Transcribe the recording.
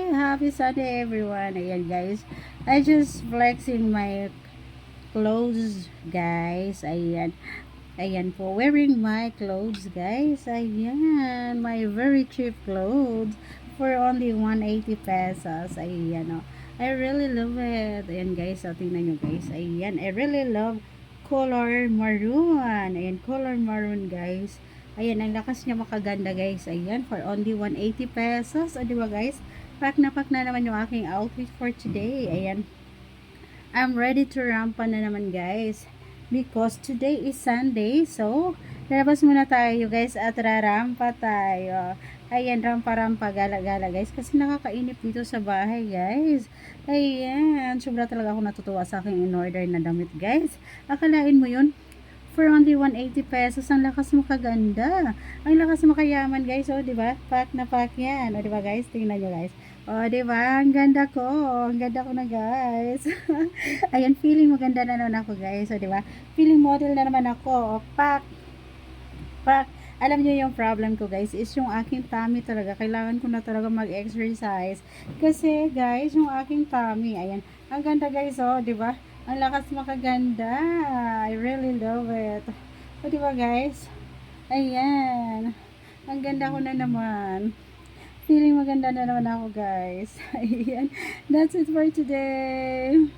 Happy Sunday everyone. Ayan guys. I just flexing my clothes guys. Ayan. Ayan po. Wearing my clothes guys. Ayan. My very cheap clothes for only 180 pesos. Ayan o. I really love it. Ayan guys. So tingnan nyo guys. Ayan. I really love color maroon. Ayan. Color maroon guys. Ayan, ang lakas niya makaganda guys. Ayan, for only 180 pesos. O, diba guys? Pack na naman yung aking outfit for today. Ayan. I'm ready to rampa na naman guys. Because today is Sunday. So, lalabas muna tayo guys at rarampa tayo. Ayan, rampa-rampa, gala-gala guys. Kasi nakakainip dito sa bahay guys. Ayan, sobra talaga ako natutuwa sa aking in-order na damit guys. Akalain mo yun? For only 180 pesos, ang lakas mo kaganda. Ang lakas mo kayaman, guys. O, di ba? Pack na pack yan. O, di ba, guys? Tingnan nyo, guys. O, di ba? Ang ganda ko. Ang ganda ko na, guys. Ayan, feeling maganda na naman ako, guys. O, di ba? Feeling model na naman ako. O, pack. Pack. Alam niyo yung problem ko, guys, is yung aking tummy talaga. Kailangan ko na talaga mag-exercise. Kasi, guys, yung aking tummy, ayan. Ang ganda, guys, o, di ba? Ang lakas makaganda. I really love it. O, diba guys? Ayan. Ang ganda ko na naman. Feeling maganda na naman ako guys. Ayan. That's it for today.